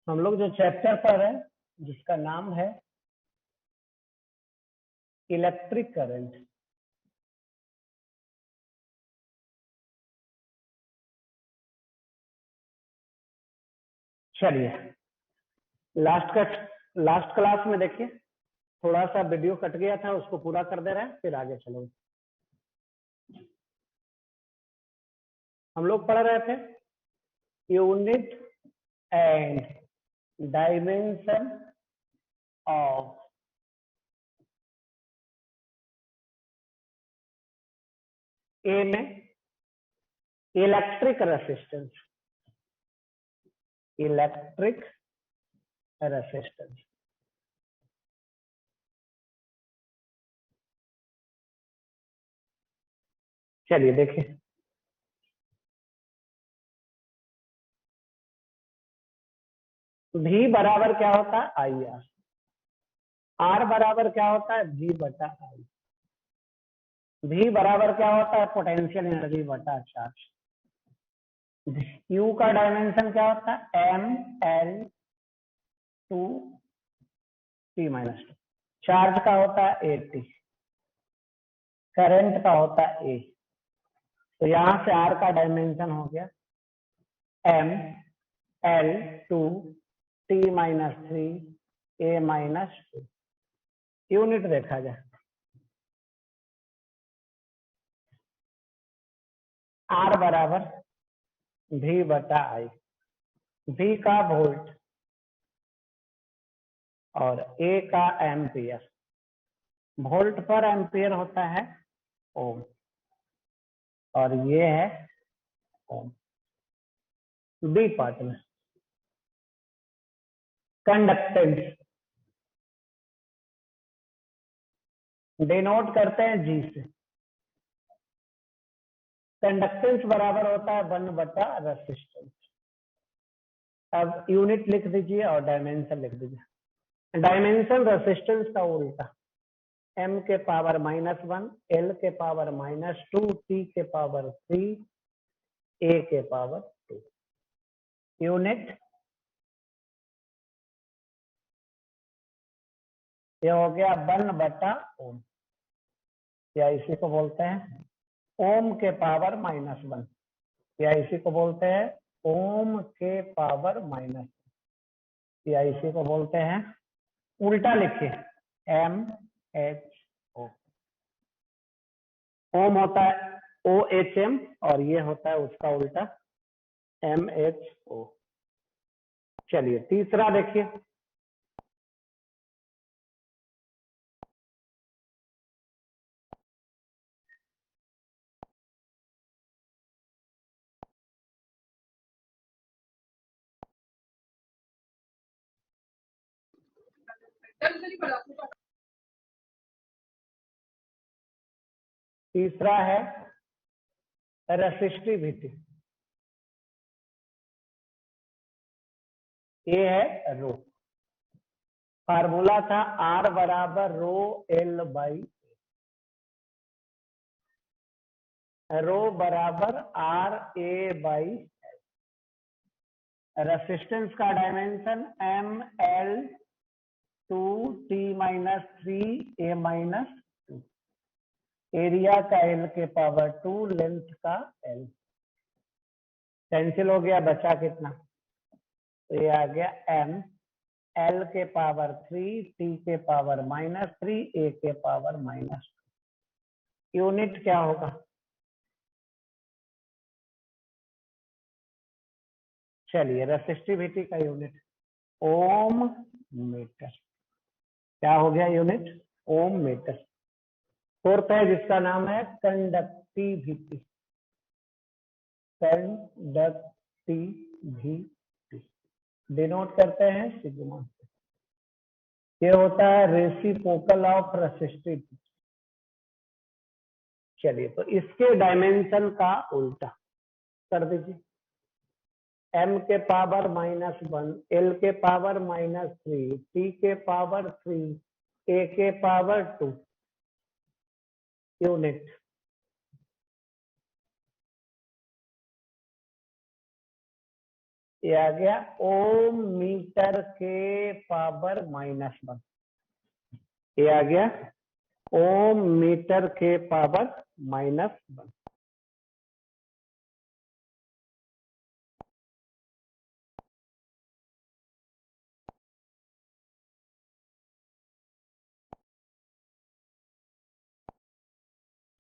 हम लोग जो चैप्टर पढ़ रहे हैं जिसका नाम है इलेक्ट्रिक करंट। चलिए लास्ट क्लास में देखिए थोड़ा सा वीडियो कट गया था, उसको पूरा कर दे रहे हैं फिर आगे चलो। हम लोग पढ़ रहे थे यूनिट एंड डायमेंशन ऑफ ए में इलेक्ट्रिक रेसिस्टेंस। इलेक्ट्रिक रेसिस्टेंस चलिए देखिए, V बराबर क्या होता है आई आर, आर बराबर क्या होता है V बटा आई, V बराबर क्या होता है पोटेंशियल एनर्जी बटा चार्ज, Q का डायमेंशन क्या होता है M L two T minus two, charge का होता है ए टी, करंट का होता है ए। तो यहां से आर का डायमेंशन हो गया M L two T minus three A minus two. Unit देखा जाए आर बराबर V बटा आई, V का वोल्ट और A का एम्पियर, वोल्ट पर एम्पियर होता है ओम और ये है ओम। बी पार्ट में कंडक्टेंस डिनोट करते हैं जी से। कंडक्टेंस बराबर होता है 1 बटा रेसिस्टेंस। अब यूनिट लिख दीजिए और डायमेंशन लिख दीजिए। डायमेंशन रेसिस्टेंस का उल्टा, m के पावर -1, l के पावर -2, t के पावर 3, a के पावर 2। यूनिट ये हो गया 1 बटा ओम, या इसी को बोलते हैं ओम के पावर -1, या इसी को बोलते हैं ओम के पावर -1, या इसी को बोलते हैं उल्टा लिखिए एम एच ओ। ओम होता है ओ एच एम और ये होता है उसका उल्टा एम एच ओ। चलिए तीसरा देखिए, तीसरा है रेसिस्टिविटी। ये है रो, फार्मूला था आर बराबर रो एल बाई, रो बराबर आर ए बाई। रेसिस्टेंस का dimension M L two T minus three A minus two, area का एल के पावर 2, लेंथ का एल। कैंसिल हो गया, बचा कितना, तो ये आ गया एम एल के पावर 3, टी के पावर -3, ए के पावर -2। यूनिट क्या होगा, चलिए रेसिस्टिविटी का यूनिट ओम मीटर। क्या हो गया यूनिट ओम मीटर। फोर्थ है जिसका नाम है कंडक्टिविटी। कंडक्टिविटी डिनोट करते हैं सिग्मा से। ये होता है रेसिप्रोकल ऑफ रेसिस्टिविटी। चलिए तो इसके डायमेंशन का उल्टा कर दीजिए, m के पावर -1, l के पावर -3, t के पावर 3, a के पावर 2। यूनिट ये आ गया ओम मीटर के पावर -1। ये आ गया ओम मीटर के पावर -1।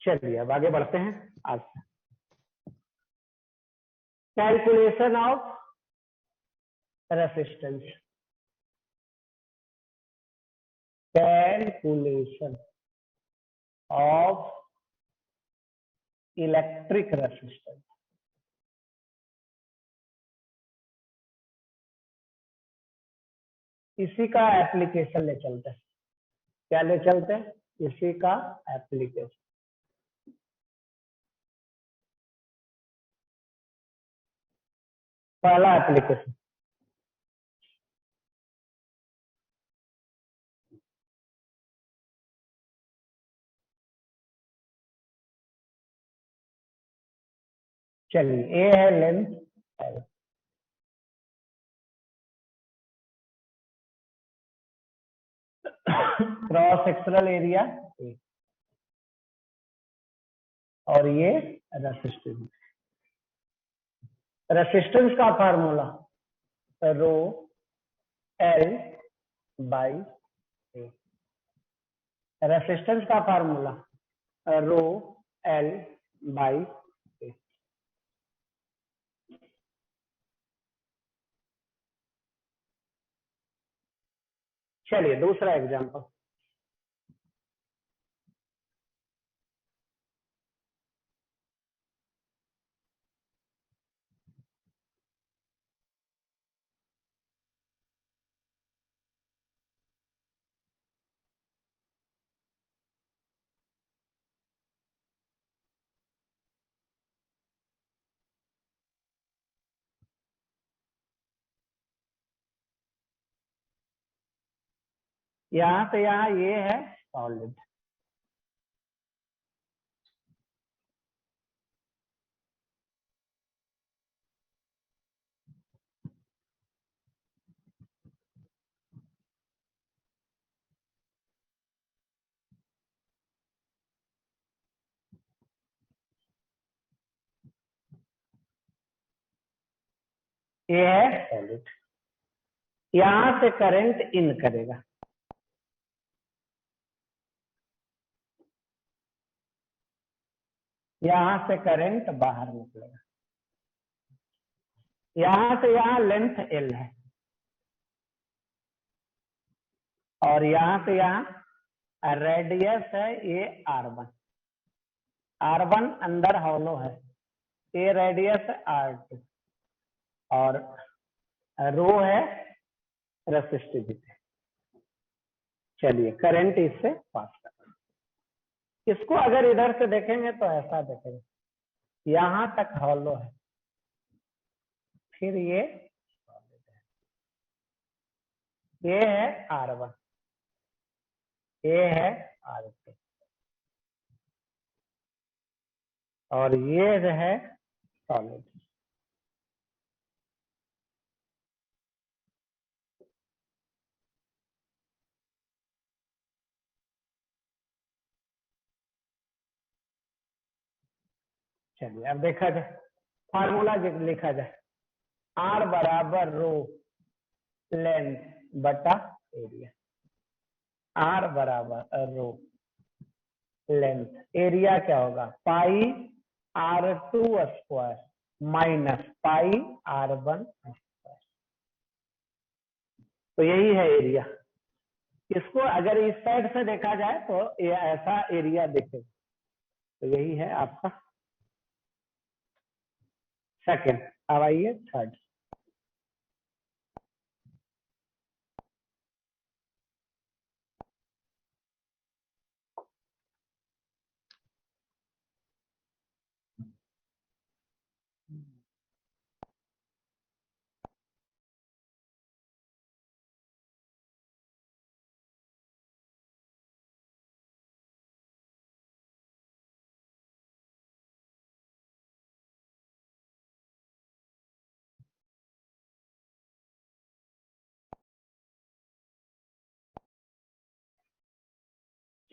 चलिए अब आगे बढ़ते हैं। आज calculation of resistance. Calculation of electric resistance. इसी का एप्लीकेशन ले चलते हैं। क्या ले चलते हैं? इसी का एप्लीकेशन। पहला एप्लीकेशन, चलिए ए है length L, cross sectional area A, और ये रेसिस्टेंस। रेसिस्टेंस का formula rho L by A। Resistance का formula rho L by A। चलिए दूसरा एग्जांपल। यहां से यहां ये है सॉलिड। ये है सॉलिड। यहां से करंट इन करेगा, यहां से करंट बाहर निकलेगा। यहां से यहां लेंथ L है, और यहां से यहां रेडियस है ये R1। R1 अंदर हॉलो है, ये रेडियस है R2, और रो है रेसिस्टिविटी। चलिए करंट इससे पास कर रहा है। इसको अगर इधर से देखेंगे तो ऐसा देखेंगे, यहां तक हॉलो है, फिर ये है R1, ये है R2, और ये जो है सॉलिड। चलिए अब देखा जाए, फार्मूला लिखा जाए। R बराबर रो लेंथ बटा एरिया। R बराबर रो लेंथ, एरिया क्या होगा पाई R2 square minus pi R1 square. तो यही है एरिया। इसको अगर इस साइड से देखा जाए तो ये ऐसा एरिया दिखेगा। तो यही है आपका सेकंड। अब आइए थर्ड।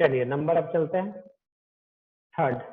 चलिए नंबर अब चलते हैं थर्ड।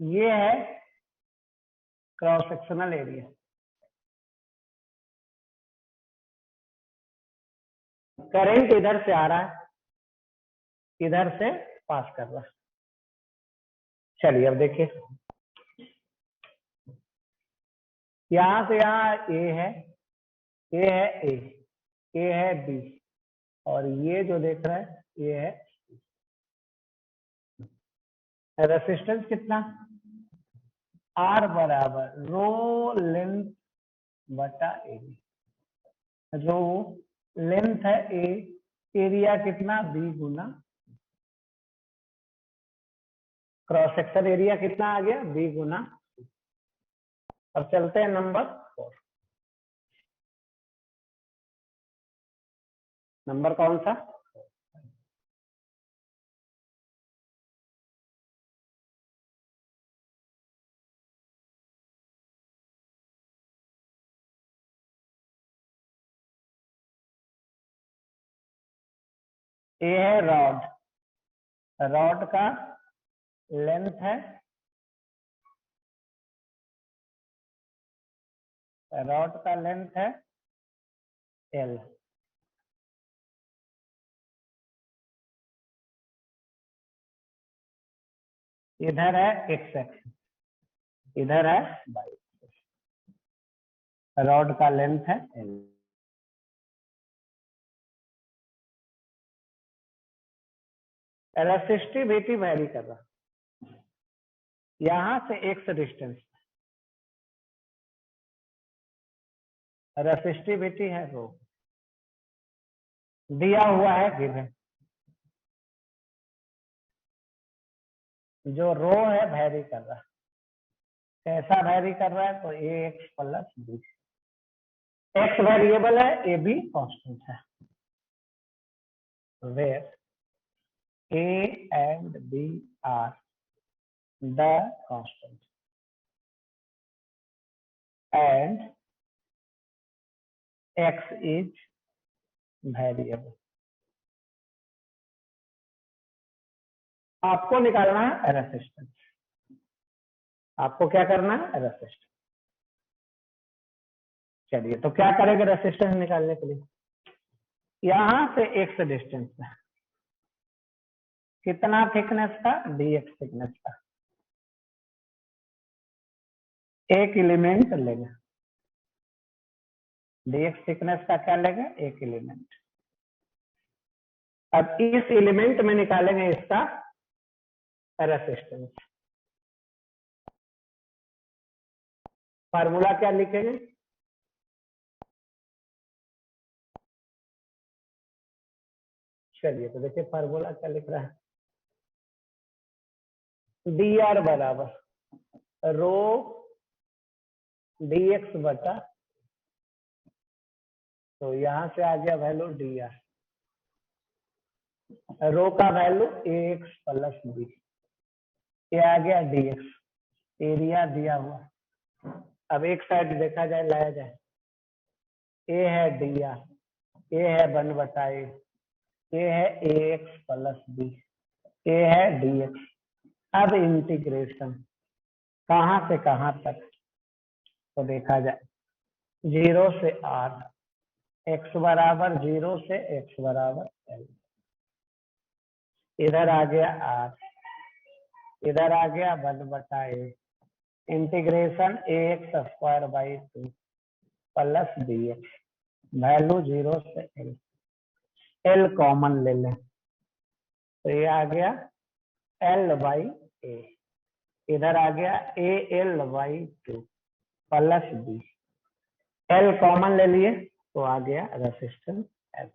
ये है क्रॉस सेक्शनल एरिया। करंट इधर से आ रहा है, इधर से पास कर रहा है। चलिए अब देखिए, यहां से यहाँ ए है, ए है ए है बी, और ये जो देख रहा है ये है रेसिस्टेंस कितना, आर बराबर रो लेंथ बटा एरिया। रो लेंथ है ए, एरिया कितना बी गुना, क्रॉस सेक्शन एरिया कितना आ गया बी गुना। अब चलते हैं नंबर 4। नंबर कौन सा, ए है रॉड, रॉड का लेंथ है, रॉड का लेंथ है एल, इधर है एक्स एक्स, इधर है वाई, रॉड का लेंथ है एल। रेसिस्टिविटी वैरी कर रहा, यहां से एक्स डिस्टेंस, रेसिस्टिविटी है रो, दिया हुआ है गिवन, जो रो है वैरी कर रहा, कैसा वैरी कर रहा है, तो A X plus B, X variable है, ए बी कॉन्स्टेंट है, where A and B are the constant and X is variable. आपको निकालना है रेसिस्टेंस, आपको क्या करना है रेसिस्टेंस। चलिए तो क्या करेंगे रेसिस्टेंस निकालने के लिए, यहां से एक्स डिस्टेंस है, कितना थिकनेस का, डी एक्स थिकनेस का, एक एलिमेंट लेंगे, डी एक्स थिकनेस का क्या लेंगे, एक एलिमेंट। अब इस एलिमेंट में निकालेंगे इसका रेसिस्टेंस, फार्मूला क्या लिखेंगे, चलिए तो देखिए फार्मूला क्या लिख रहा है, डी आर बराबर रो डी एक्स बटा, तो यहां से आ गया वैल्यू डी आर, रो का वैल्यू ए एक्स प्लस बी, ये आ गया डी एक्स, एरिया दिया हुआ। अब एक साइड देखा जाए, लाया जाए, ए है डी आर, ए है 1/a, ए है ए एक्स प्लस बी, ए है डी एक्स। अब इंटीग्रेशन कहां से कहां तक, तो देखा जाए 0 से r, x बराबर 0 से x बराबर l, इधर आ गया r, इधर आ गया 1/a, integration ax square by 2 plus B x, value 0 से l, l कॉमन ले लें, तो ये आ गया l बाई a, इधर आ गया AL/2 plus B, L common ले लिए तो आ गया रेसिस्टेंस L।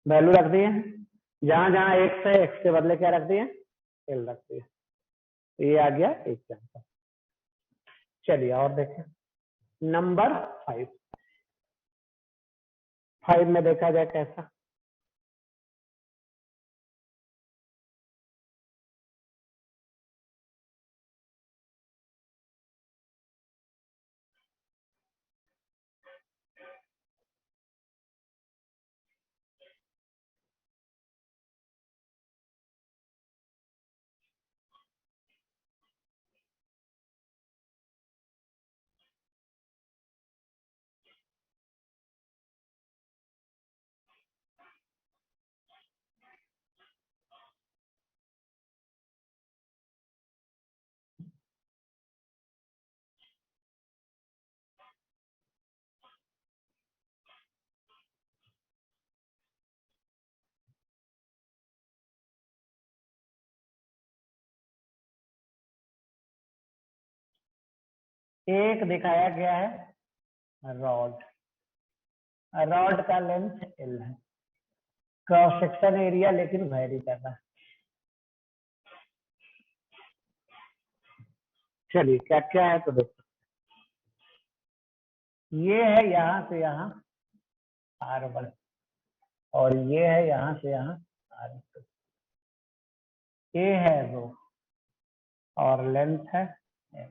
वैल्यू रख दिए, जहां जहां X है X के बदले क्या रख दिए, L रख दिए, ये आ गया एग्जाम्पल। चलिए और देखें नंबर 5 में देखा जाए कैसा। एक दिखाया गया है रॉड, रॉड का लेंथ L है, क्रॉस सेक्शन एरिया लेकिन वेरी कर रहा है। चलिए क्या क्या है तो देखो, ये है यहां से यहां R1 और ये है यहां से यहां R2, ये है रो और लेंथ है M।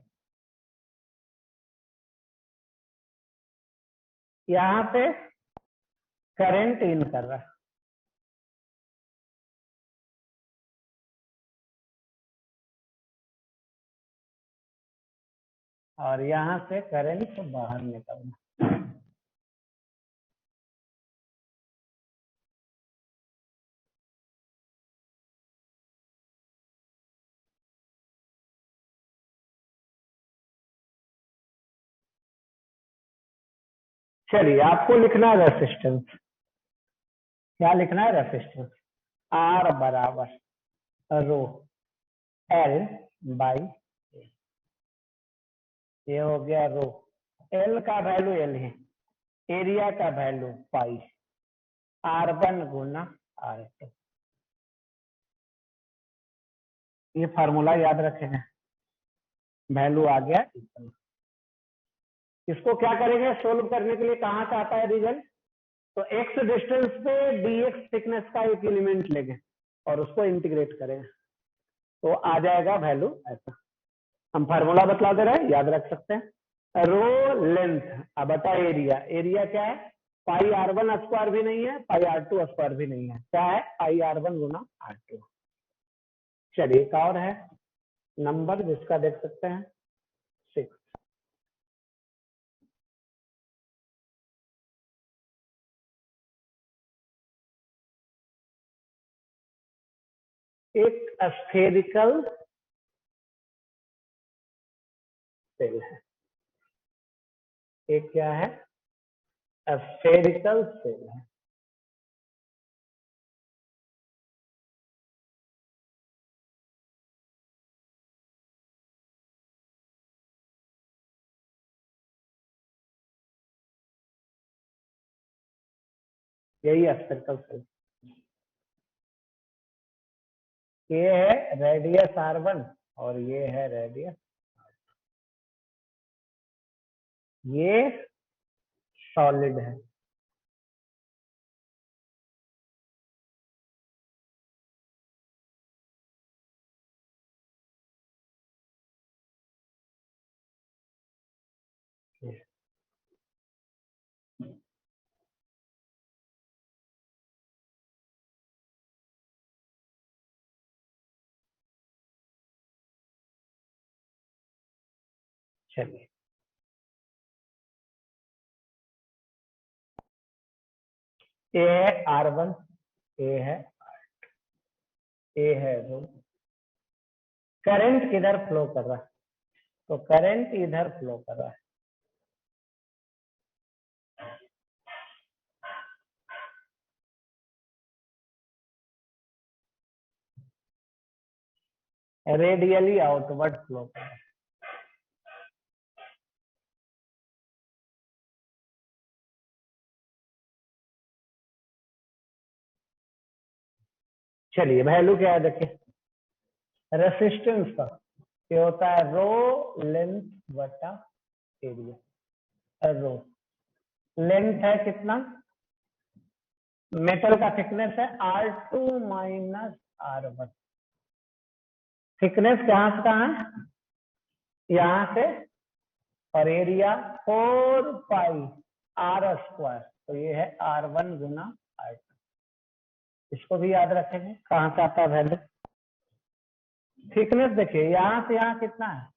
यहाँ पे करंट इन कर रहा है और यहाँ से करंट बाहर निकलना। चलिए आपको लिखना है रेसिस्टेंस, क्या लिखना है रेसिस्टेंस, R बराबर रो L बाई, ये हो गया रो, L का वैल्यू L है, एरिया का वैल्यू पाई, R1 गुना R2। ये फार्मूला याद रखेंगे, वैल्यू आ गया इतना। इसको क्या करेंगे सोल्व करने के लिए, कहाँ से आता है रिजल्ट, तो x डिस्टेंस पे dx थिकनेस का एक एलिमेंट लेंगे और उसको इंटीग्रेट करेंगे तो आ जाएगा वैल्यू ऐसा। हम फार्मूला बतला दे रहे हैं, याद रख सकते हैं, रो लेंथ अब बता एरिया, एरिया क्या है, पाई R1 स्क्वायर भी नहीं है, पाई R2 स्क्वायर भी नहीं है, क्या है पाई R1 गुना R2। चलिए एक और है नंबर जिसका देख सकते हैं 6, एक स्फेरिकल सेल है, एक क्या है स्फेरिकल सेल है, यही स्फेरिकल सेल, ये है रेडियस R1 और ये है रेडियस, ये सॉलिड है, चलिए ये है R1, ये है रो, करंट किधर फ्लो कर रहा है, तो करंट इधर फ्लो कर रहा है, रेडियली आउटवर्ड फ्लो करेगा। चलिए वैल्यू क्या है देखिए, रेसिस्टेंस का ये होता है रो लेंथ बटा एरिया। रो लेंथ है कितना, मेटल का थिकनेस है R2 माइनस R1। थिकनेस कहां से कहां है, यहां से, और एरिया 4 पाई R स्क्वायर, तो ये है R1 गुना R2। इसको भी याद रखेंगे, कहां से आता है वैल्यू। थिकनेस देखिए यहां से यहां कितना है,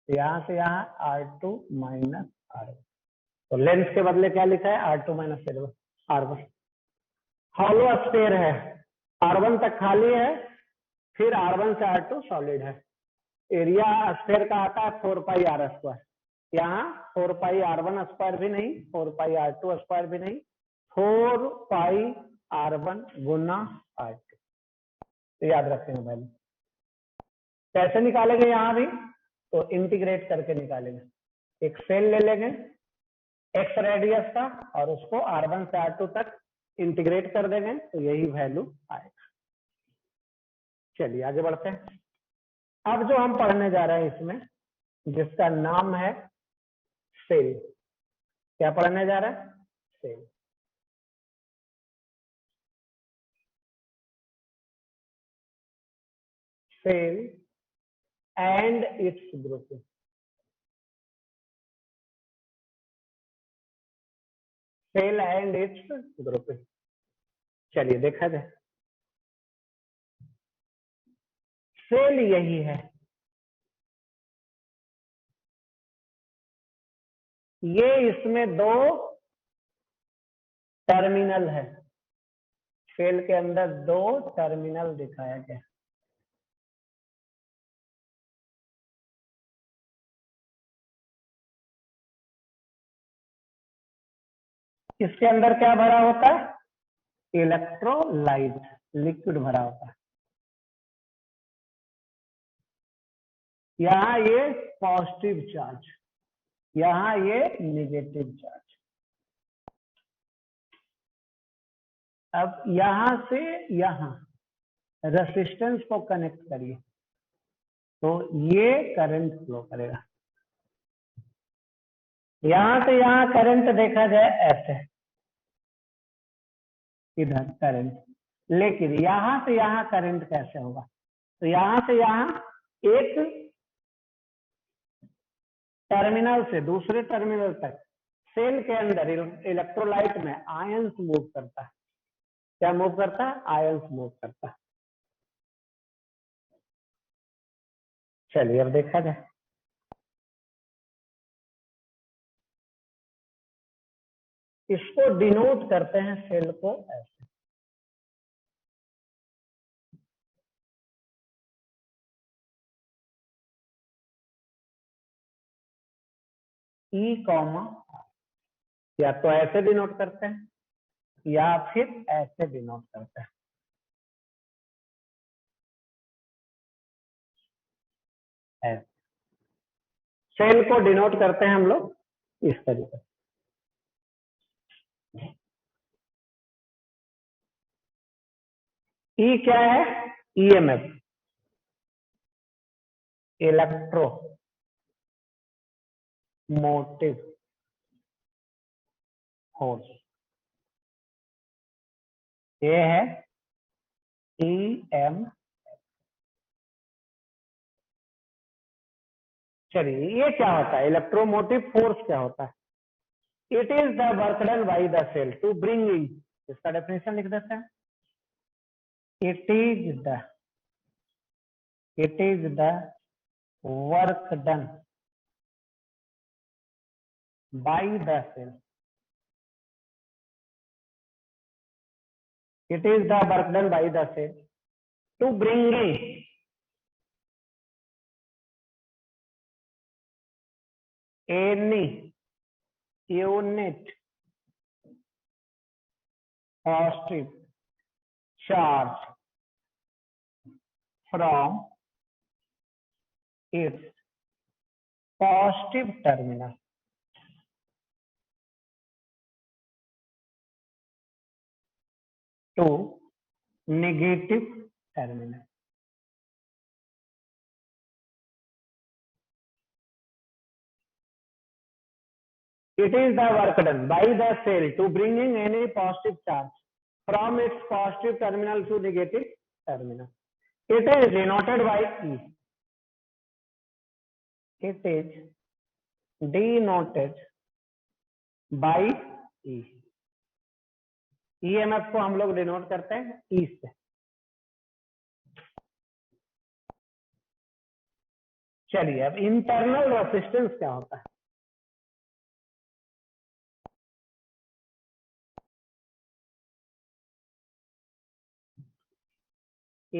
यहां से यहां R2 माइनस R1, तो लेंथ के बदले क्या लिखा है R2 minus R1। Hollow sphere है, R1 तक खाली है, फिर R1 से R2 सॉलिड है। एरिया स्फीयर का आता है 4 पाई R स्क्वायर, यहाँ 4 पाई R1 स्क्वायर भी नहीं, 4 पाई R2 स्क्वायर भी नहीं, 4 पाई R1 गुना R2। तो याद रखेंगे वैल्यू। कैसे निकालेंगे यहाँ भी, तो इंटीग्रेट करके निकालेंगे। एक सेल ले लेंगे एक्स रेडियस का और उसको R1 से R2 तक इंटीग्रेट कर देंगे, तो यही वैल्यू आएगा। चलिए आगे बढ़ते हैं। अब जो हम पढ़ने जा रहे हैं इसमें, जिसका नाम है सेल, क्या पढ़ने जा रहे हैं, cell. Cell and its grouping. Cell and its grouping. चलिए देखा जाए, सेल यही है, ये इसमें दो टर्मिनल है, सेल के अंदर दो टर्मिनल दिखाया गया। इसके अंदर क्या भरा होता है, इलेक्ट्रोलाइट, लिक्विड भरा होता है। यहाँ ये पॉजिटिव चार्ज, यहाँ ये नेगेटिव चार्ज। अब यहां से यहां रेसिस्टेंस को कनेक्ट करिए, तो ये करंट फ्लो करेगा। यहां से यहां करंट देखा जाए ऐसे, इधर करंट, लेकिन यहां से यहां करंट कैसे होगा, तो यहां से यहां एक टर्मिनल से दूसरे टर्मिनल तक सेल के अंदर इलेक्ट्रोलाइट में आयंस मूव करता है। क्या मूव करता है, आयंस मूव करता है। चलिए अब देखा जाए, इसको डिनोट करते हैं सेल को ऐसे, ई कॉमा, या तो ऐसे डिनोट करते हैं या फिर ऐसे डिनोट करते हैं। ऐसे सेल को डिनोट करते हैं हम लोग इस तरीके से। ई क्या है, ईएमएफ, इलेक्ट्रो मोटिव फोर्स। ये है ईएम। चलिए ये क्या होता है, इलेक्ट्रोमोटिव फोर्स क्या होता है, it is the work done by the cell to bring in, इसका डेफिनेशन लिख देते हैं, it is the work done by the cell, it is the work done by the cell to bring in any unit positive charge from its positive terminal to negative terminal. It is the work done by the cell to bringing any positive charge from its positive terminal to negative terminal. It is denoted by E. It is denoted by E. EMF को हम लोग denote करते हैं E से. चलिए अब internal resistance क्या होता है?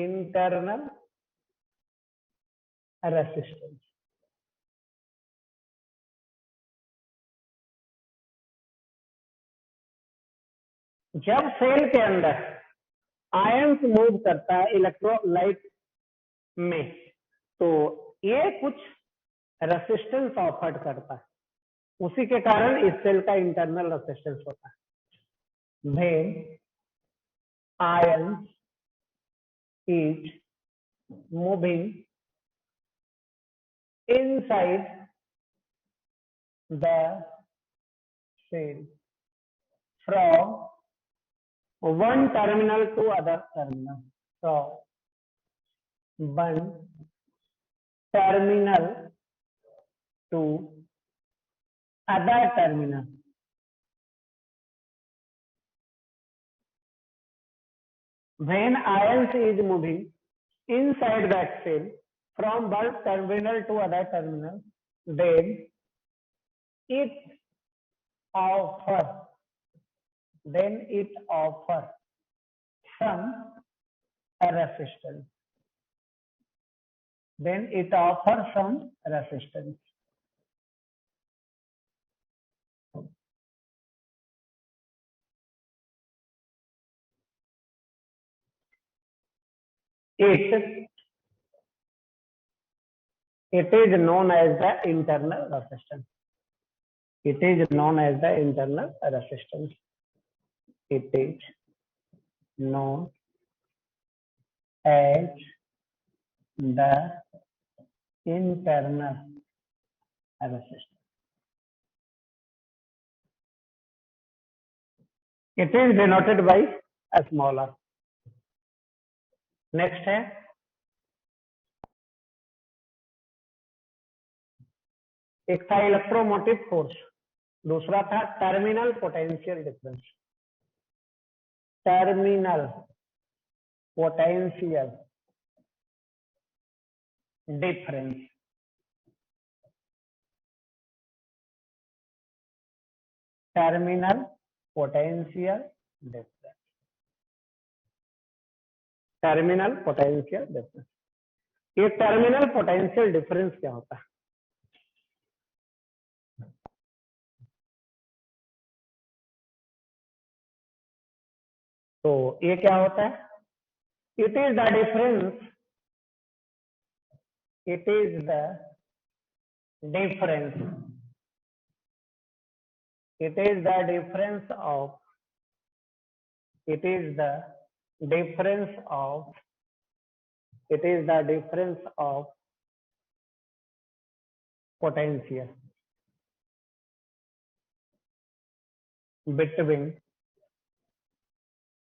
इंटरनल रेजिस्टेंस जब सेल के अंदर आयंस मूव करता है इलेक्ट्रोलाइट में, तो ये कुछ रेजिस्टेंस ऑफर करता है, उसी के कारण इस सेल का इंटरनल रेजिस्टेंस होता है. When ions is moving inside the cell from one terminal to other terminal, from one terminal to other terminal, when ions is moving inside that cell from one terminal to other terminal, then it offers some resistance. Then it offers some resistance. It is known as the internal resistance. It is known as the internal resistance. It is known as the internal resistance. It is denoted by a small r. Next है एक था electromotive force, दूसरा था terminal potential difference. Terminal potential difference. Terminal potential difference. Terminal potential difference. ये terminal potential difference क्या होता है? तो ये क्या होता है? It is the difference. It is the difference. It is the difference of. It is the difference of. It is the difference of potential between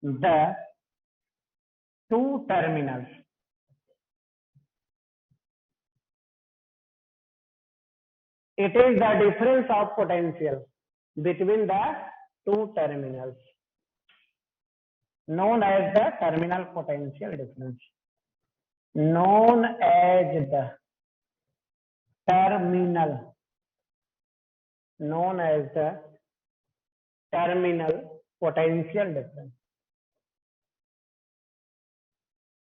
the two terminals. It is the difference of potential between the two terminals, known as the terminal potential difference. Known as the terminal. Known as the terminal potential difference.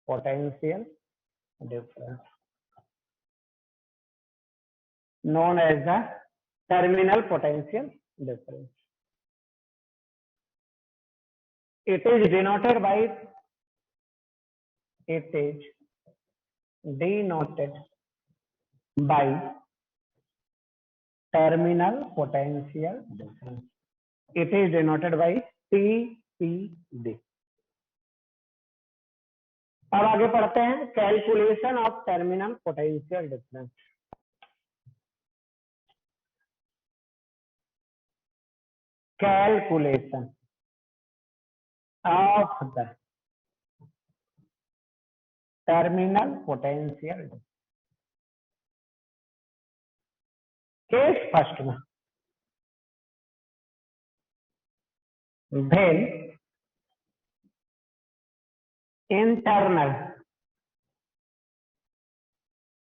Potential difference. Known as the terminal potential difference. It is denoted by. It is denoted by terminal potential difference. It is denoted by TPD. अब आगे पढ़ते हैं calculation of terminal potential difference. Calculation of the terminal potential difference. Case first में then internal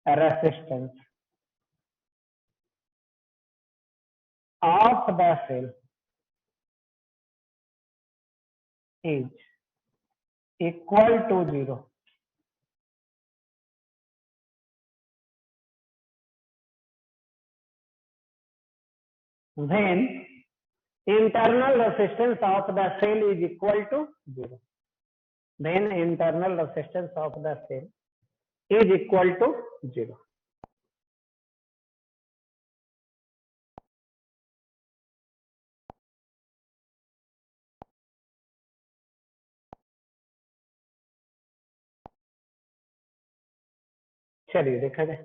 resistance of the cell is equal to 0. Then internal resistance of the cell is equal to 0. Then internal resistance of the cell is equal to 0. चलिए देखा जाए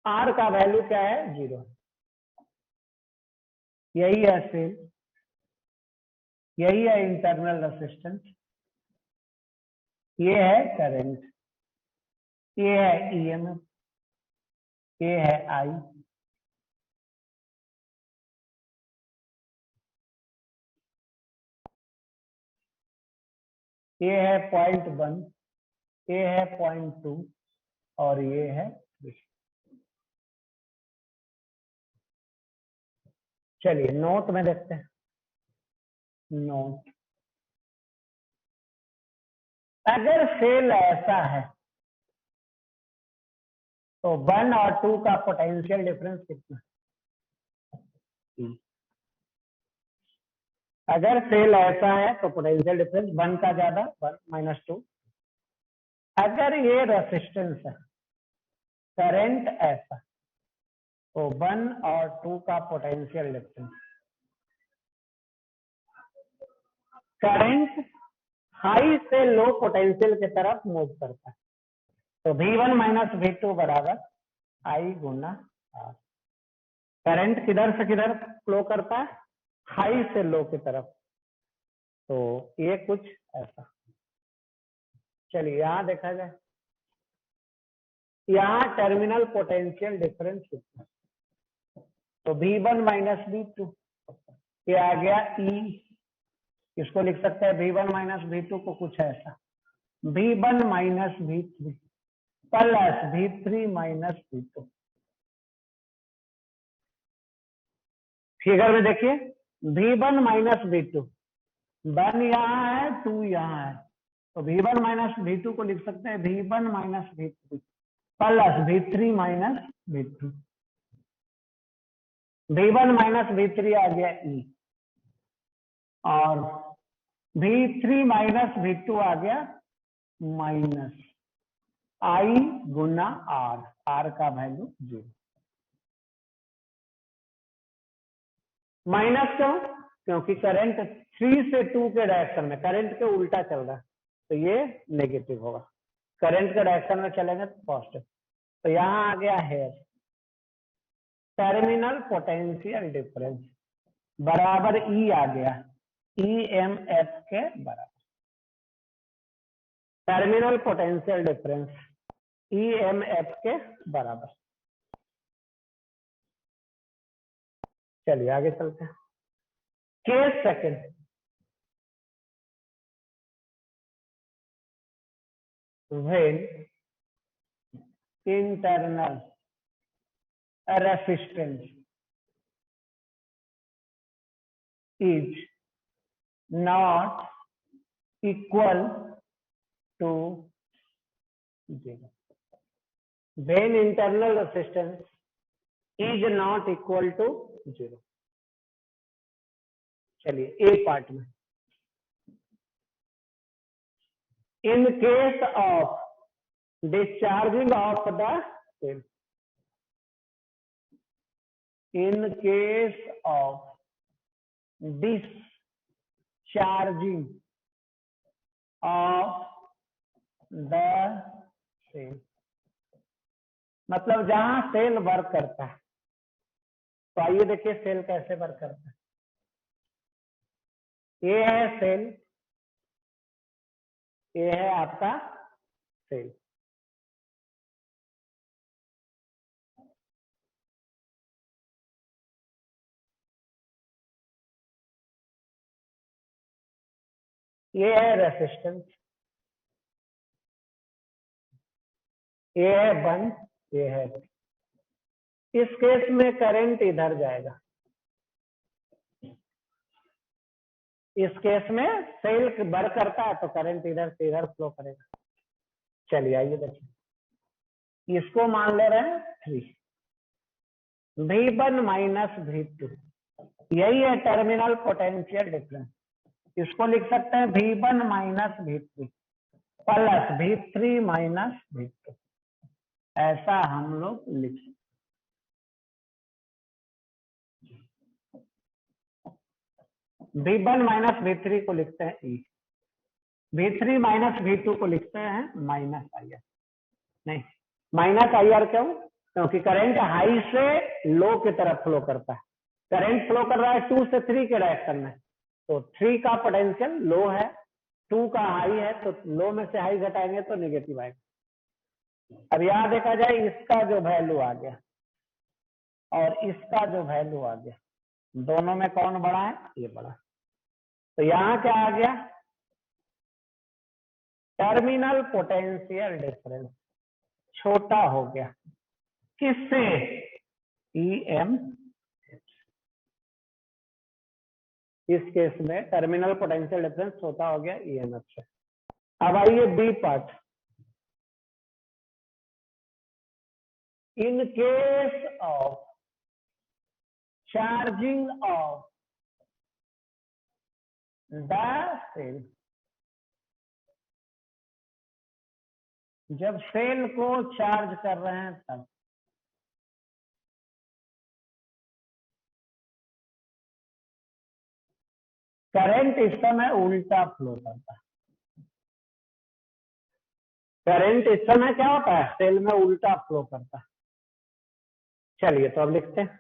R का value क्या है 0. यही है cell, यही है इंटरनल रेजिस्टेंस, ये है करंट, ये है ईएमएफ, ये है आई, ये है 0.1, ये है 0.2 और ये है 3. चलिए नोट में देखते हैं. नोट, अगर सेल ऐसा है तो 1 और 2 का पोटेंशियल डिफरेंस कितना? अगर सेल ऐसा है तो पोटेंशियल डिफरेंस 1 का ज्यादा 1 - 2. अगर ये रेजिस्टेंस है, करंट ऐसा, तो 1 और 2 का पोटेंशियल डिफरेंस. करंट हाई से लो पोटेंशियल की तरफ मूव करता है, तो V1 - V2 बराबर I गुना R. करंट किधर से किधर फ्लो करता है? हाई से लो की तरफ. तो ये कुछ ऐसा. चलिए यहां देखा जाए, यहां टर्मिनल पोटेंशियल डिफरेंस कितना? तो V1 - V2 ये आ गया E. इसको लिख सकते हैं V1 - V2 को कुछ ऐसा, V1 - V3 plus V3 - V2. Figure में देखिए V1 - V2, 1 यहाँ है 2 यहाँ है, तो V1 - V2 को लिख सकते हैं V1 - V3 plus V3 - V2. V1 - V3 आ गया E और V3 - V2 आ गया minus I Guna R. R का वैल्यू 0. माइनस क्यों? क्योंकि करंट 3 से 2 के डायरेक्शन में, करंट के उल्टा चल रहा है, तो ये नेगेटिव होगा. करंट के डायरेक्शन में चलेंगे तो पॉजिटिव. तो यहाँ आ गया है टर्मिनल पोटेंशियल डिफरेंस बराबर E आ गया EMF के बराबर. टर्मिनल पोटेंशियल डिफरेंस EMF के बराबर. चलिए आगे चलते हैं. Case second, when internal resistance is not equal to 0. When internal resistance is not equal to 0. चलिए ए पार्ट में, in case of discharging of the cell. In case of discharging of the cell, मतलब जहां cell work करता है। तो आइए देखिए cell कैसे वर्क करता है। ये है सेल, ये है आपका सेल। ये है रेसिस्टेंस, ये है बंद, ये है। इस केस में करंट इधर जाएगा। इस केस में सेल वर्क करता है तो करंट इधर से इधर फ्लो करेगा। चलिए आइए देखिए, इसको मान ले रहे हैं 3, V1 माइनस V2, यही है टर्मिनल पोटेंशियल डिफरेंस। इसको लिख सकते हैं V1 minus V3 plus V3 minus V2, ऐसा हम लोग लिख सकते। V1 माइनस V3 को लिखते हैं E, V3 माइनस V2 को लिखते हैं माइनस IR। नहीं, माइनस IR क्यों? क्योंकि करंट हाई से लो की तरफ फ्लो करता है। करंट फ्लो कर रहा है 2 से 3 के डायरेक्शन में, तो 3 का पोटेंशियल लो है, 2 का हाई है, तो लो में से हाई घटाएंगे तो नेगेटिव आएगा। अब यहां देखा जाए, इसका जो वैल्यू आ गया और इसका जो वैल्यू आ गया, दोनों में कौन बड़ा है? ये बड़ा। तो यहां क्या आ गया? टर्मिनल पोटेंशियल डिफरेंस छोटा हो गया। किससे? EM। इस केस में टर्मिनल पोटेंशियल डिफरेंस छोटा हो गया EMF से। अब आइए B part. In case of charging of the cell, जब सेल को चार्ज कर रहे हैं तब करंट इस समय उल्टा फ्लो करता है। करंट इस समय क्या होता है? सेल में उल्टा फ्लो करता है। चलिए तो अब लिखते हैं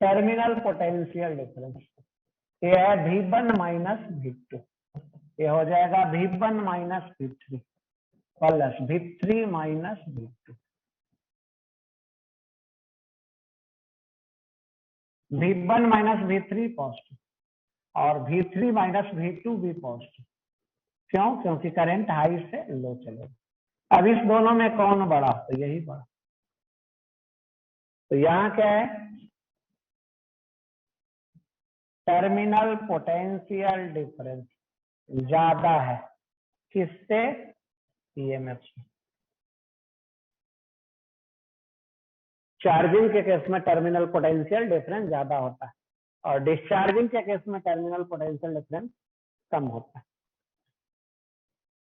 टर्मिनल पोटेंशियल डिफरेंस। ये है V1 माइनस V2, ये हो जाएगा V1 minus V3 plus V3 minus V2। V1 minus V3 positive और V3 माइनस V2 भी पॉजिटिव। क्यों? क्योंकि करंट हाई से लो चलेगा। अब इस दोनों में कौन बड़ा? तो यही बड़ा। तो यहाँ क्या है? टर्मिनल पोटेंशियल डिफरेंस ज्यादा है। किससे? EMF से। चार्जिंग के केस में टर्मिनल पोटेंशियल डिफरेंस ज्यादा होता है और डिस्चार्जिंग के केस में टर्मिनल पोटेंशियल डिफरेंस कम होता है।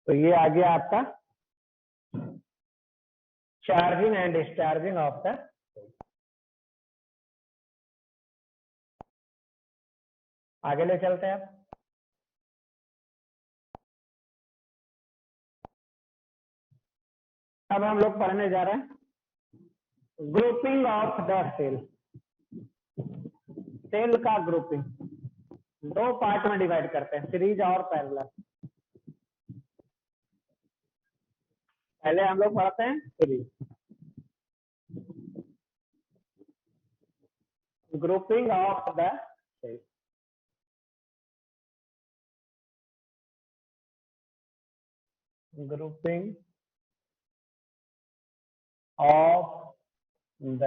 तो ये आ गया आपका charging and discharging of the. आगे ले चलते हैं। अब हम लोग पढ़ने जा रहे हैं grouping of the cell. Cell का ग्रुपिंग 2 पार्ट में डिवाइड करते हैं, सीरीज और पैरेलल। पहले हम लोग पढ़ते हैं series. Grouping of the cell. Grouping of the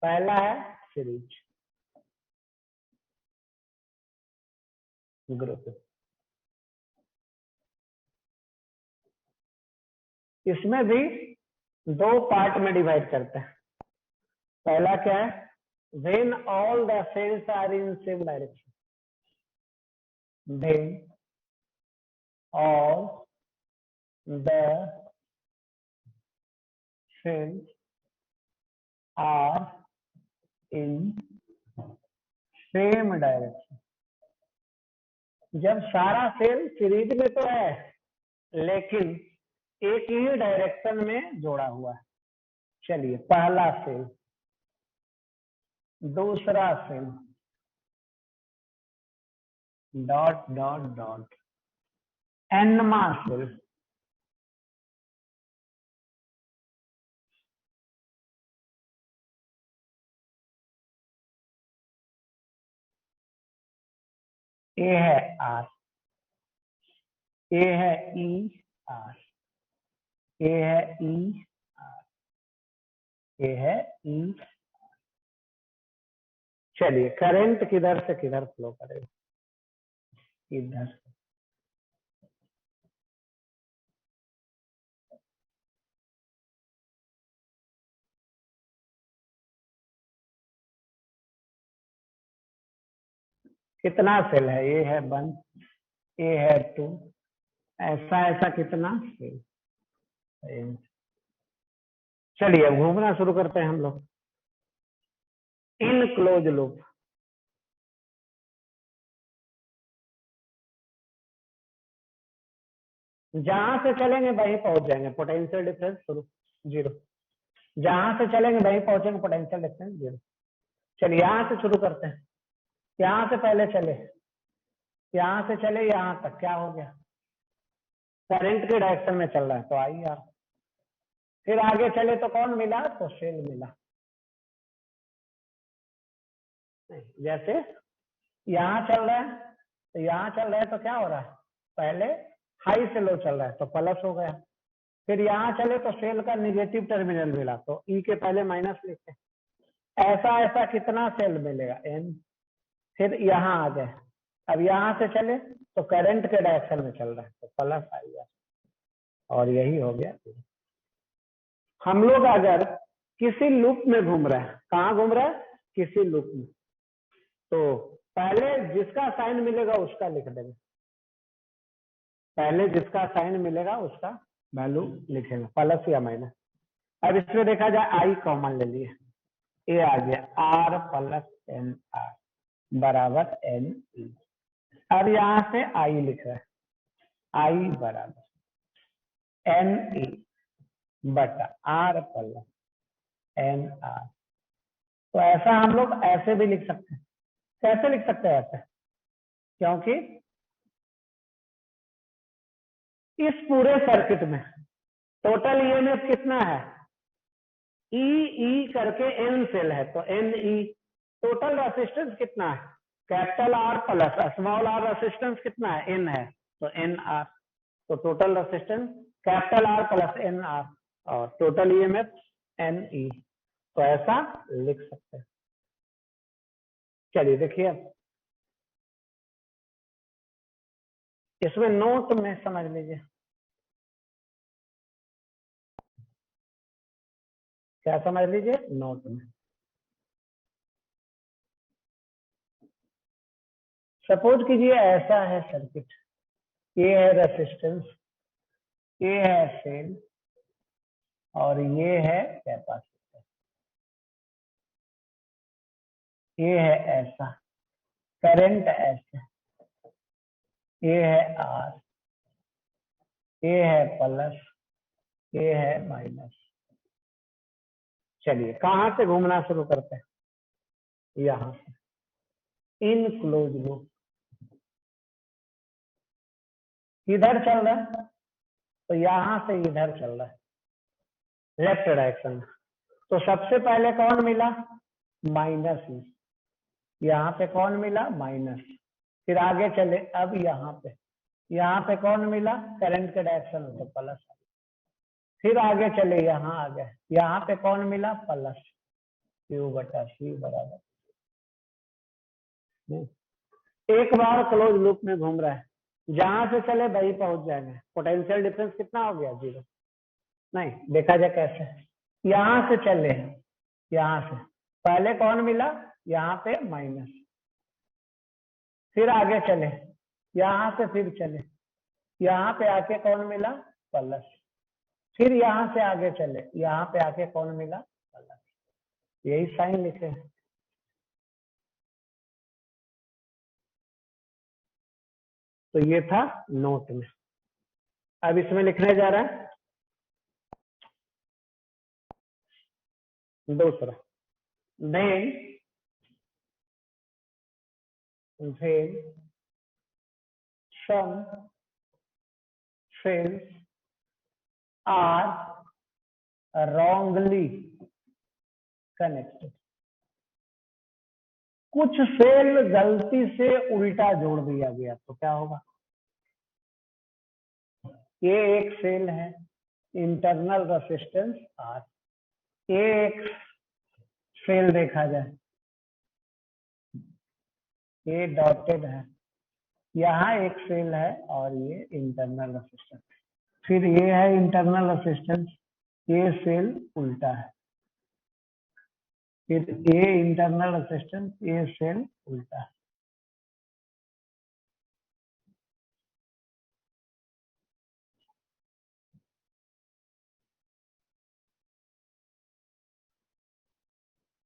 पहला है सीरीज ग्रुपिंग। इसमें भी 2 पार्ट में डिवाइड करते हैं। पहला क्या है? when all the cells are in same direction, then all the cells are in same direction। जब सारा सेल सीरीज में तो है लेकिन एक ही डायरेक्शन में जोड़ा हुआ है। चलिए पहला सेल, दूसरा सेल, डॉट डॉट डॉट, एनमा सेल, ए है आर, ए है ई आर, ए है ई आर, ए है ई। चलिए करंट किधर से किधर फ्लो करेगा, इधर से। कितना सेल है, ए है 1, ए है 2, ऐसा ऐसा कितना सेल। चलिए अब घूमना शुरू करते हैं हम लोग। इन क्लोज लूप, जहां से चलेंगे वहीं पहुंच जाएंगे, पोटेंशियल डिफरेंस शुरू 0। जहां से चलेंगे वहीं पहुंचेंगे, पोटेंशियल डिफरेंस 0। चलिए यहां से शुरू करते हैं। यहां से पहले चले, यहां से चले यहां तक, क्या हो गया, करंट के डायरेक्शन में चल रहा है तो आई आर। फिर आगे चले तो कौन मिला, तो सेल मिला। जैसे यहाँ चल रहा है तो यहाँ चल रहा है तो क्या हो रहा है, पहले हाई से लो चल रहा है तो प्लस हो गया। फिर यहाँ चले तो सेल का निगेटिव टर्मिनल मिला तो ई के पहले माइनस लिखते हैं। ऐसा ऐसा कितना सेल मिलेगा, एन। फिर यहाँ आ गए, अब यहाँ से चले तो करंट के डायरेक्शन में चल रहा है तो प्लस आएगा, और यही हो गया। हम लोग अगर किसी लूप में घूम रहे हैं, कहाँ घूम रहा है, किसी लूप में, तो पहले जिसका साइन मिलेगा उसका लिख देंगे, पहले जिसका साइन मिलेगा उसका वैल्यू लिखेंगे, प्लस या माइनस। अब इसमें देखा जाए आई कॉमन ले लिए, ए आ गया, आर प्लस एन आर बराबर एन ई। अब यहां से आई लिख रहा है, आई बराबर एन ई बटा आर प्लस एन आर। तो ऐसा हम लोग ऐसे भी लिख सकते हैं। कैसे लिख सकते हैं ऐसे, क्योंकि इस पूरे सर्किट में टोटल ईएमएफ कितना है, ई ई करके एन सेल है तो एन ई। टोटल रेसिस्टेंस कितना है, capital R plus small r resistance कितना है, एन है तो एन आर। तो total resistance capital R plus n r और टोटल ईएमएफ एन ई। तो ऐसा लिख सकते हैं। चलिए देखिए इसमें नोट में समझ लीजिए, क्या समझ लीजिए नोट में। सपोज कीजिए ऐसा है सर्किट, ये है रेसिस्टेंस, ये है सेल और ये है कैपेसिटर, ये है ऐसा, करंट ऐसे, ये है आर, ये है प्लस, ये है माइनस। चलिए कहां से घूमना शुरू करते हैं, यहां से, इन क्लोज लूप। इधर चल रहा है तो यहां से इधर चल रहा है, लेफ्ट डायरेक्शन में। तो सबसे पहले कौन मिला, माइनस ही, यहाँ पे कौन मिला, माइनस। फिर आगे चले, अब यहाँ पे कौन मिला, करंट के डायरेक्शन में तो प्लस। फिर आगे चले, यहाँ आ गए, यहाँ पे कौन मिला, प्लस, क्यू बटा सी बराबर। एक बार क्लोज लूप में घूम रहा है, जहां से चले वही पहुंच जाएंगे। पोटेंशियल डिफरेंस कितना हो गया, 0। नहीं, देखा जाए कैसे, यहां से चले, यहां से पहले कौन मिला, यहाँ पे माइनस। फिर आगे चले, यहां से फिर चले, यहाँ पे आके कौन मिला? प्लस। फिर यहाँ से आगे चले, यहाँ पे आके कौन मिला? प्लस। यही साइन लिखे हैं। तो ये था नोट में। अब इसमें लिखने जा रहा है दूसरा। then some cells are wrongly connected। कुछ सेल गलती से उल्टा जोड़ दिया गया तो क्या होगा? ये एक सेल है, इंटरनल रेसिस्टेंस आर। ये एक सेल देखा जाए, ये डॉटेड है, यहाँ एक सेल है और ये इंटरनल रेसिस्टेंस। फिर ये है इंटरनल रेसिस्टेंस, ये सेल उल्टा है। फिर ये इंटरनल रेसिस्टेंस, ये सेल उल्टा है।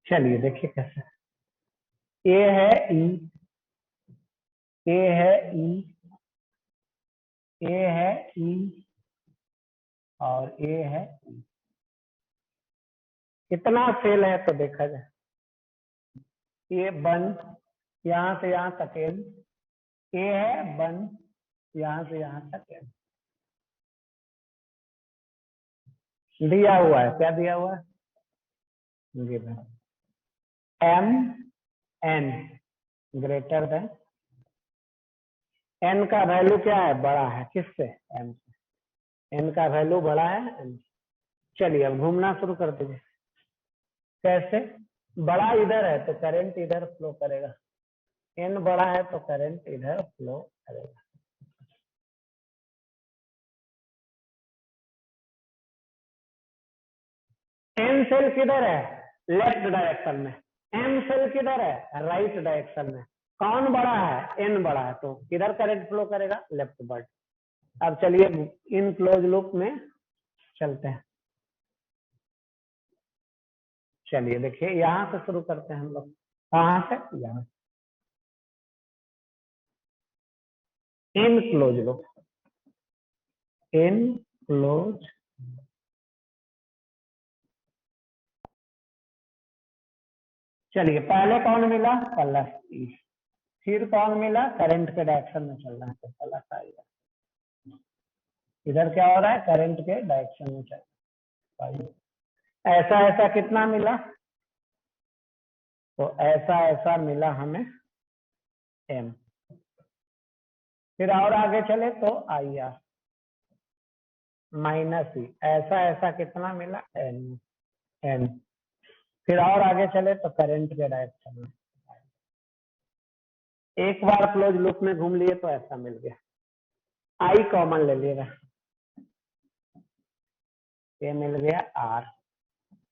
चलिए देखिए कैसे। ए है ई, ए है ई, ए है ई और ए है ई। कितना सेल है तो देखा जाए। ये बंद, यहाँ से यहाँ तक एन। ए है बंद, यहाँ से यहाँ तक एन। दिया हुआ है, क्या दिया हुआ है? Given m n greater than. N का वैल्यू क्या है? बड़ा है। किससे? एम से। एन का वैल्यू बड़ा है एम। चलिए अब घूमना शुरू कर दीजिए। कैसे? बड़ा इधर है तो करंट इधर फ्लो करेगा, एन बड़ा है तो करंट इधर फ्लो करेगा। एन सेल किधर है? लेफ्ट डायरेक्शन में। एम सेल किधर है? राइट डायरेक्शन में। कौन बड़ा है? एन बड़ा है तो किधर करंट फ्लो करेगा? Left word. अब चलिए इन क्लोज लूप में चलते हैं। चलिए देखिए यहां से शुरू करते हैं हम लोग। कहां से? यहाँ। In close loop, in close. चलिए पहले कौन मिला? प्लस ई। फिर कौन मिला? करंट के डायरेक्शन में चल रहा है तो प्लस आएगा। इधर क्या हो रहा है? करंट के डायरेक्शन में चल रहा है। ऐसा ऐसा कितना मिला? तो ऐसा ऐसा मिला हमें एम। फिर और आगे चले तो आई आर माइनस ई। ऐसा ऐसा कितना मिला? N n. फिर और आगे चले तो करंट के डायरेक्शन में। एक बार क्लोज लूप में घूम लिए तो ऐसा मिल गया। आई कॉमन ले लिएगा, ये मिल गया R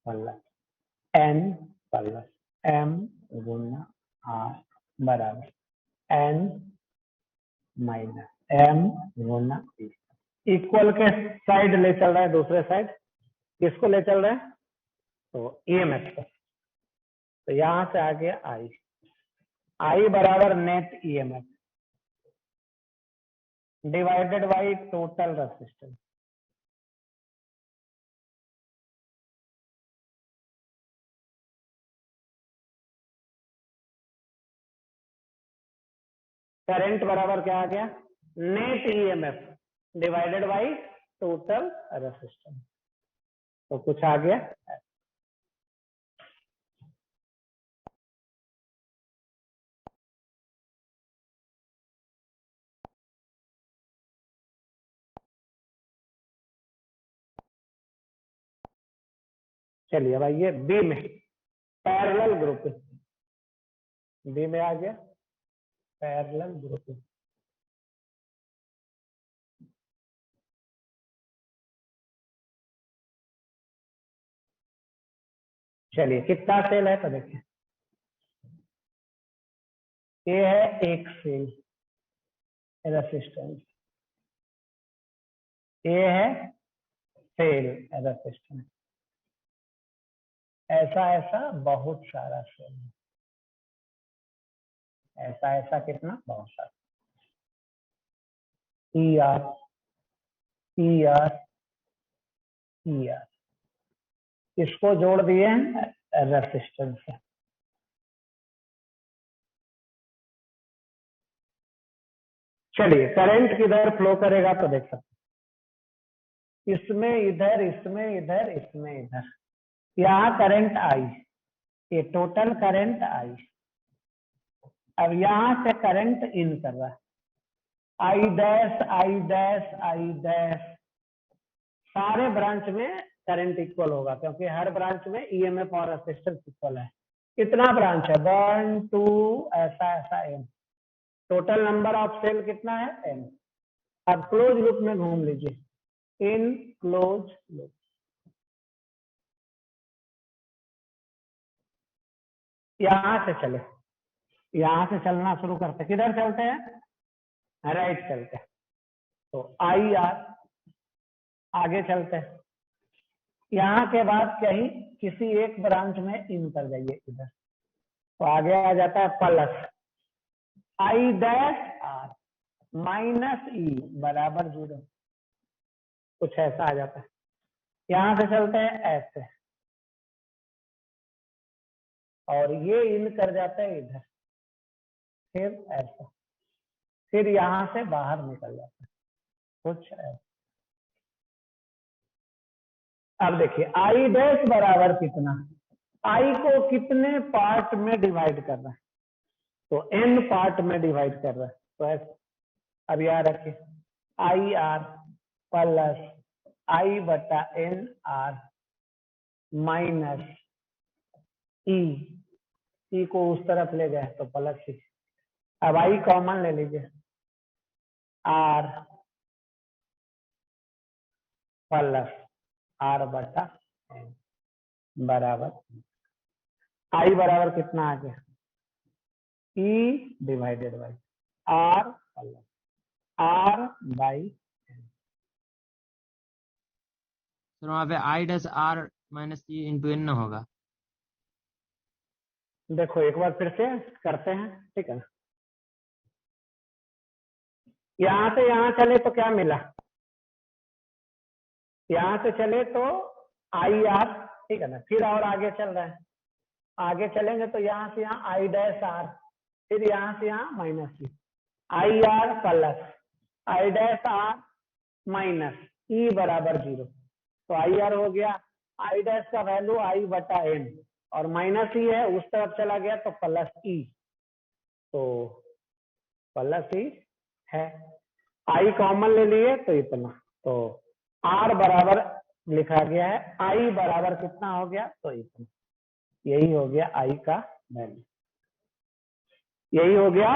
plus n plus m गुना आर बराबर एन माइनस एम गुना ई। इक्वल के साइड ले चल रहा है, दूसरे साइड किसको ले चल रहा है? तो ईएमएफ को। तो यहां से आ गया आई, आई बराबर net EMF divided by total resistance. Current बराबर क्या आ गया? Net EMF divided by total resistance. तो कुछ आ गया। चलिए अब आइए बी में, पैरेलल ग्रुपिंग। बी में आ गया पैरेलल ग्रुपिंग। चलिए कितना सेल है तो देखिए। ये है एक सेल रेसिस्टेंस, ए है सेल रेसिस्टेंस। ऐसा ऐसा बहुत सारा सेल है, ऐसा ऐसा कितना बहुत सारा। E R E R E R, इसको जोड़ दिए रेसिस्टेंस से। चलिए करंट किधर फ्लो करेगा तो देख सकते, इसमें इधर, इसमें इधर, इसमें इधर। यहाँ करंट आई, ये टोटल करंट आई। अब यहां से करंट इन कर रहा है, I dash I dash I dash. सारे ब्रांच में करंट इक्वल होगा क्योंकि हर ब्रांच में ईएमएफ और रेजिस्टेंस इक्वल है। कितना ब्रांच है? 1 2 ऐसा ऐसा n. Total number of cell कितना है? एन। अब क्लोज लूप में घूम लीजिए, इन क्लोज लूप। यहां से चले, यहां से चलना शुरू करते, किधर चलते हैं? राइट चलते हैं। तो आई आर आगे चलते हैं, यहाँ के बाद कहीं किसी एक ब्रांच में इन कर जाइए इधर, तो आगे आ जाता है plus I dash R minus E बराबर 0, कुछ ऐसा आ जाता है। यहां से चलते हैं ऐसे, और ये इन कर जाता है इधर, फिर ऐसा, फिर यहां से बाहर निकल जाता है, कुछ ऐसा। अब देखिए आई डैश बराबर कितना, आई को कितने पार्ट में डिवाइड कर रहा है? तो n पार्ट में डिवाइड कर रहा है, तो ऐसे। अब याद रखिए आई आर प्लस आई बटा एन आर माइनस ई को उस तरफ ले गए तो प्लस ई। अब आई कॉमन ले लीजिए, आर प्लस आर बटा एन बराबर, आई बराबर कितना आ गया? E divided by R plus R by N. Sir वहाँ पे I dash R minus E into N न होगा? देखो एक बार फिर से करते हैं, ठीक है ना। यहां से यहां चले तो क्या मिला? यहां से चले तो आई आर, ठीक है ना। फिर और आगे चल रहे हैं, आगे चलेंगे तो यहां से यहाँ आई डैश आर, फिर यहां से यहाँ minus E, I R plus I dash R minus E बराबर 0। तो आई आर हो गया, आई डैश का वैल्यू आई बटा एन, और माइनस ई है उस तरफ चला गया तो प्लस ई, तो प्लस ई है। आई कॉमन ले लिए तो इतना, तो आर बराबर लिखा गया है, आई बराबर कितना हो गया? तो इतना। यही हो गया आई का वैल्यू, यही हो गया